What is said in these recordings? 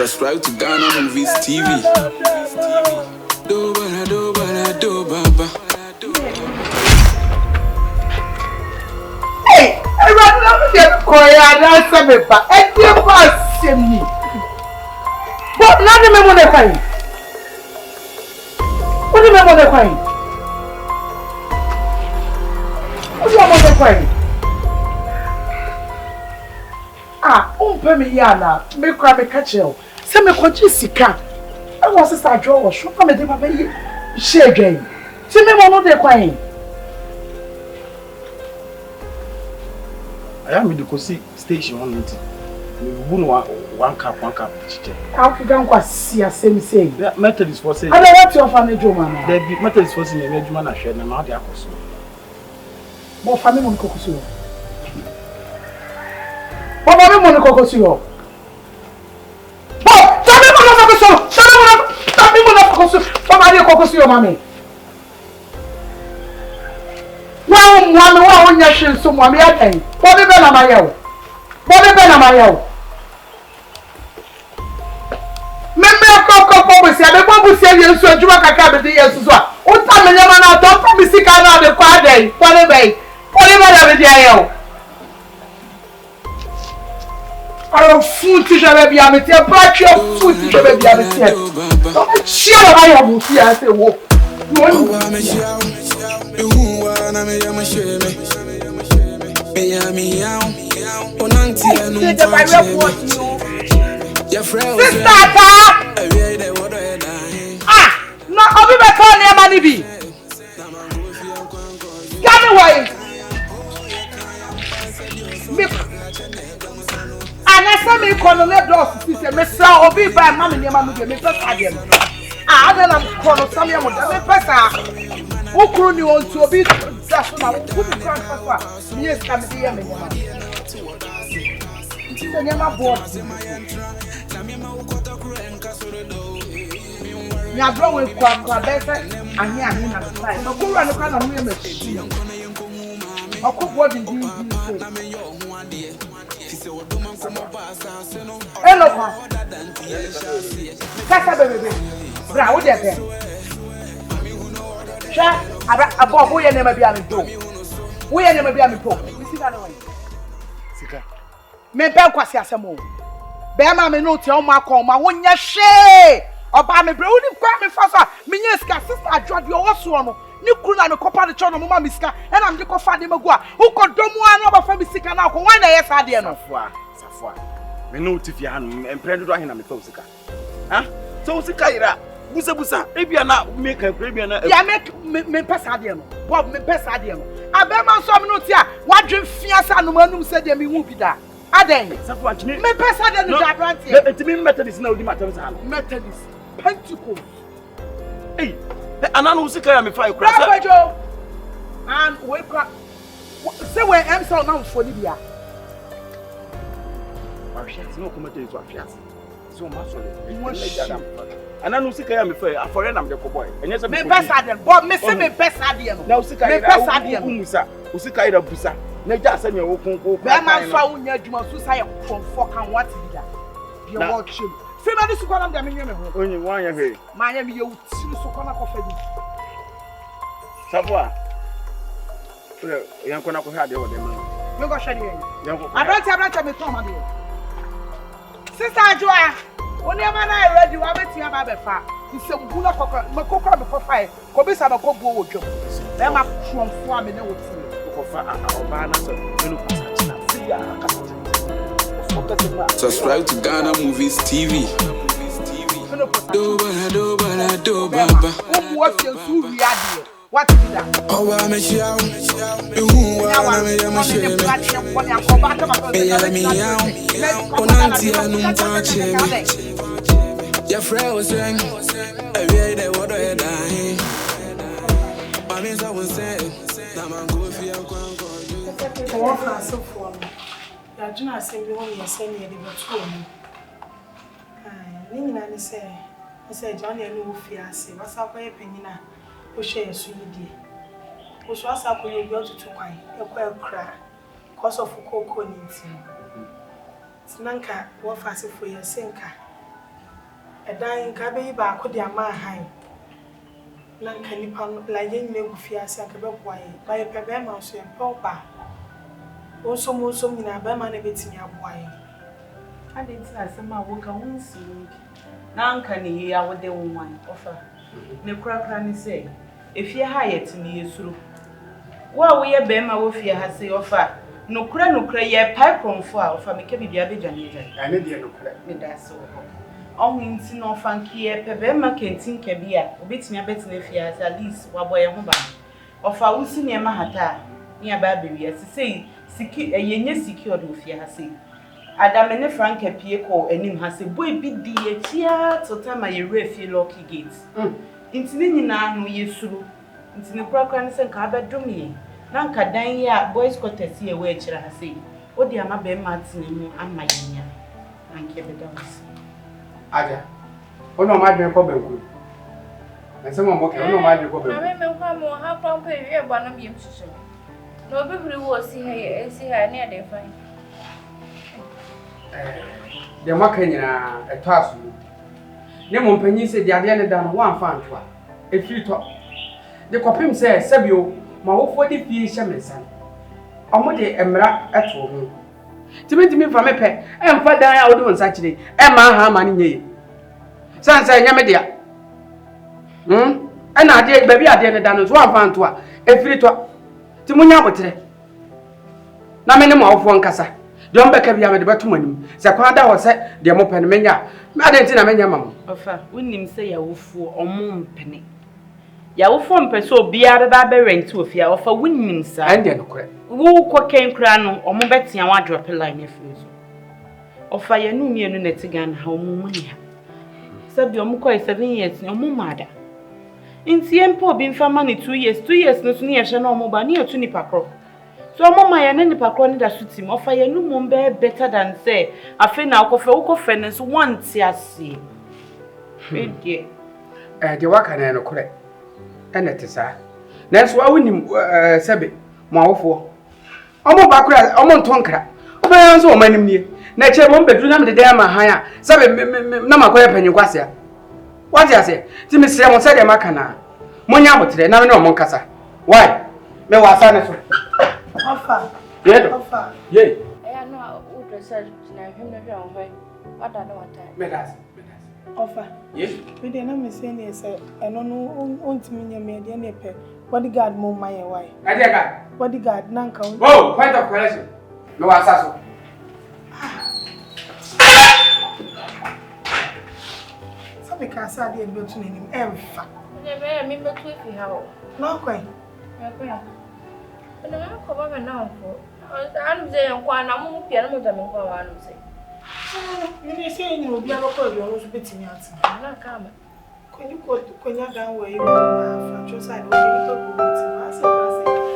Subscribe to Ghana Movies TV. Do baba. Hey, I ran out of Korea and Safoaa. And you must see me. But not the memory crying. What the memory crying? What's your mother crying? Me yana, me cry me catch you. Say me kwa Jessica. I was a star drawer. Show me the papa share game. See me one of the crying. I am in the Kosi station one minute. One cup chicken. How could I go see a same say? The method is for saying. I don't want to offer me Joman. The method is for saying a major man I share and not the apples. But family on Cocosu. But family on Cocosu. But family on Cocosu. Family on Cocosu. Family on Cocosu, mammy. Wow, one year, so mammy, I think. What the bell am I yell? What the bell am I yell? I don't say you so you can come the years as well. What time you man don't promise you can have the quiet day. Whatever the air. I don't food to be a material, but your food to be a material. Don't cheer I am with you. I say, whoa. No, I'll be back on your money. Be get away. And I saw me calling the door. She said, Miss I'll be by mammy, your mammy, me first again. I don't know, calling some young woman, person. Who could you want to be just now? Who be Franka? Yes, come here, me. She's a young boy. You are growing quite better, and you are in a side. No, go around the kind of women. I could what did you hello, baby. Bra, what is it? Shah, above we never be on the door. We never be on the door. We see that way. Sika. Me bel kwasi asemo. Be ma me no ti o ma kon ma wonya she. Oba me bre woni kwa me fa me nya sika sister adwo de o so no ni kuru na me kopa de cho no ma me sika e na me de kofa de magu a wo kodomu a na oba fa me sika na ko wan na ye sa de no Safoaa me no ti fi han emprendo do ahina me fa sika ha so sika ira busa ebia na me ka ebia na ya me pesa de no bob me pesa de no abema so me no ti a wadwe fia sa no manum se de me hu bi da aden Safoaa chine me pesa de no da brand here me etimi methodist na odi matter sa Methodist Pentecost. Hey, ananu sika ya me fa ekura. Bravo, and we say we am so now for Libya. Marshals no come to Afias. So masole. Ananu sika ya me fa afore na me ko boy. Enye se me pesa dem, but me say me pesa dem. Na usika me pesa dem. Umusa, usika ira busa. Na ja se me wo konko. Be ma so unya adwuma so say from kan what be that. You watch him. Fema ni sukwana mde amenye me ho. Onye wan ya he. Manya me ye uti sukwana ko fedi. Safoaa. Ore yanko na ko ha de wo dem. Me go hwe de yen. Yanko. Abranta me ton ma de. Sister Joa, oni ama na ready wa beti aba be fa. Isem na kokra, me kokra me kofa e. Ko bi sa ba ko buo wo dwom. Be ma twomfo a me ne wo ti. Ko fa oba na so me no pasa china. Siya akasa. Subscribe to Ghana Movies TV. Do baba. What you do ready? What is that? Oh, I'm a show. Who are me? I'm a shame. Your friend was saying, I read that what I dying. I mean, I was saying, I'm going to I do not say we want to send you the tour. I say, Johnny, and no fiancé. What's up, Penina? Who shares you, dear? Who's what's up when you go to Twine? A quail cry, cause of cocoa needs. Nanka, what fast for your sinker. A dying cabby back with your man high. None can you pound like any new fear, Sanka Boy, by a pebble, so and papa. Also, most of me, I bear my bits in your boy. I didn't say some work I won't see. Now can you hear what they want offer? No crack and say, if you're hired to me, you through. Well, we are Bema with your has the offer. No cray, ye pipe on fire for me, can be a big janitor. I need you to That's so. Oh, in no funky, Pebema can think a beer, beats me a bit if he has at least one boy a home. Of our senior Mahata, near Baby, as to say, secure a yenny secured with your say. Adam and Franka Pieko and him has a boy bid the chia to time I refi lucky gates. Into Nina, no ye through. Into the program and carpet dummy. Nanka dine ya, boys got a see a wage, I say. What the Amabe Martin and my yen. And keep it down. Aja. Oh no, my dear problem. And someone walking on my problem. I remember more how promptly one of you. Nobody will see her and see her near their fine. The marking a task. Nemo Penny said the idea than one fan to her. If you talk, the copim says, Sabio, my whole 40 feet shaman son. I'm with the Emra at home. To meet me from a pet, and father out on Saturday, and my harmony. Sans I am a dear. And I did baby at the end of one fan to her. If you talk to Munya with her. Now, many more of one cassa. Don't back up the bottom. Sakwanda was set the mopen mania. I didn't see a mania mamma. Offer, wouldn't him say a wolf or moon penny. Yaw from Peso be out of barbarian to a fear of a winning, sir. And then, woo cocaine crown or Mobetty and one drop a line if you offer your new unit again, how money. Sub your Mukoi 7 years, no more mother. In Siempo being for money 2 years, no near Shannon Moba near Tunipacro. So, Mamma and any pacron that suits him offer your new mumbe better than say, I feel now coffee friends once, yes, see. The work and correct. And it is, sir. That's why we need Sabi, more for. Omo Bakra, Omo Tonka. I am so many. Nature won't be doing the damn higher. Sabi, Nama Penny Quasia. What do you say? Timmy Sam said a macana. Monya would say, no Moncasa. Why? Me was honest. Offer. Yet, Offer. yea. I know who research now him never on way. What I know what time. Offer. Yes. We didn't know say yes, and on to me, a near bodyguard, more my way. I dear God. Bodyguard, Nanka. Oh, point of correction. No assassin. Something can say the able to name him Elfa. I remember to if you have. No, quite. And I'm coming now for. I'm saying, I'm more piano than one say. You say you will be able to go to bit in your answer. I'm not coming. When you go to Konya down where you are, Franco's side,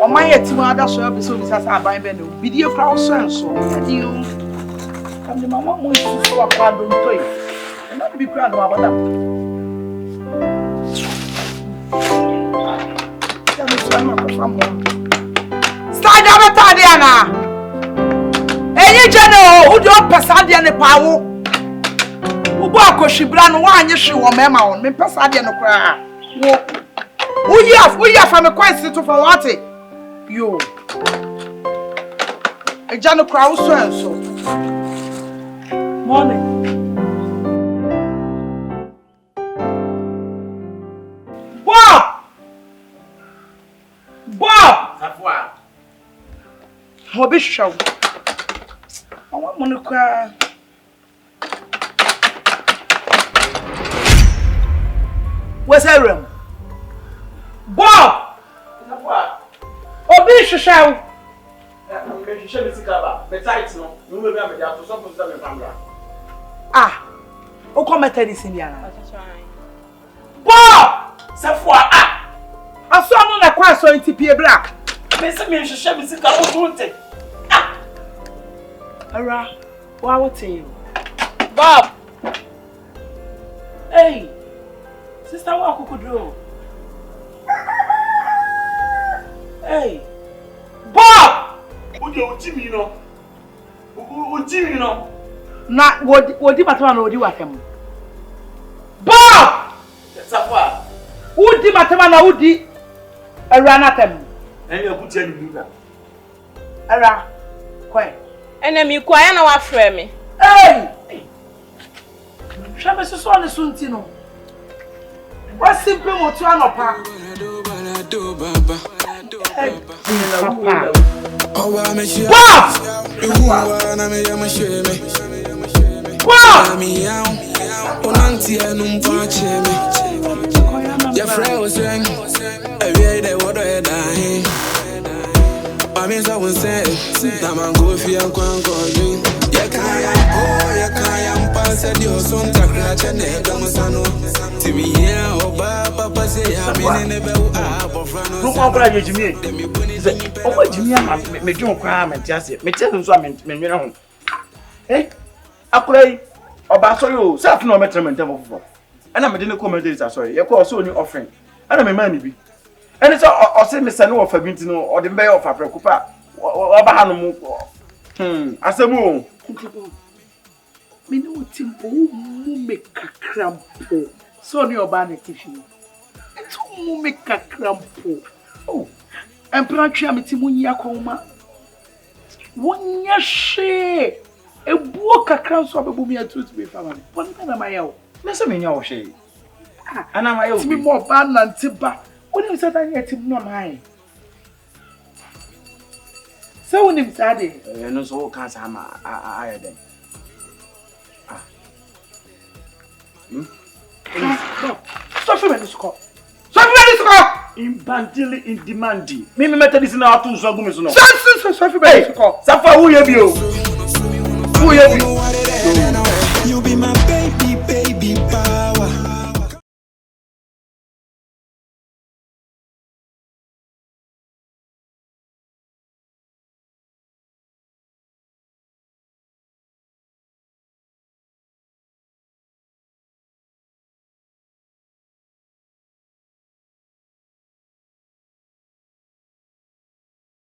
or my yet to other service as I buy Benno, video crowd sense, and you come to my mom wants to so a crowd on toy, and not be proud about them. Start down Tadiana. Any general who don't pass out the power. Who bought Shibran one you show on Mamma on me pass out the cry. Who you have from a question to for what? You a general crowd so. Morning. Bob! Safoaa. How be show? I want money cry. What's that room? Bob! Safoaa. Oh, be show. I'm going to show you the cover. Besides, no, you will be able to something to family. Ah, who come at this in Yana? Bob! Safoaa. I saw no na kwa so ntipie bra. Me se me hwehwe me sika wo tunte. Ah! Ara, what you? Bob! Hey! Sister, what could do? Hey! Bob! O Jimmy no. O Jimmy no. Na wodi batwa na wodi wakem. Bob! Safoaa. Who di matema na who di? Erana tem. Any of put any move. Era. Koi. Enemy kwaya na wa frɛ me. Hey! Hwɛ me so on sunti no. What simple motu anopa. Your friend was saying, every day what I die. I mean, I was saying, I'm going to go for your conquering. You can't pass at your son to crash and then come on. To me, yeah, oh, Papa say, I'm in the bell. Look, I'm going to get me. Oh, what Jimmy, I'm making a crime and just it. Me tell them something, me. Eh? I play about you, self no measurement of. And I'm a comment, sorry. You call so new offering. And I'm a man, be. And it's all say, Miss Sano for me to know, or the mayor of Africa. I said, Moo. Me no timpo mu make a crampo. So ni obane kishi. It's mu make a crampo. Oh. And plancha me timu nya koma. Wonya she. E buo kakra so abebu me atu to be family. Pon na ma yawo. Me se me nya wo she. Ana ma yawo. Timi mo ba na ntiba. Woni se tan yeti no mai. So woni msade. No so kan sa ma aye den. Stop for this call. Stop for this call. In bandili in demandi. Me methodist na atu so agume so no. Stop for this call. Safoaa who you be o? Who you be? You be my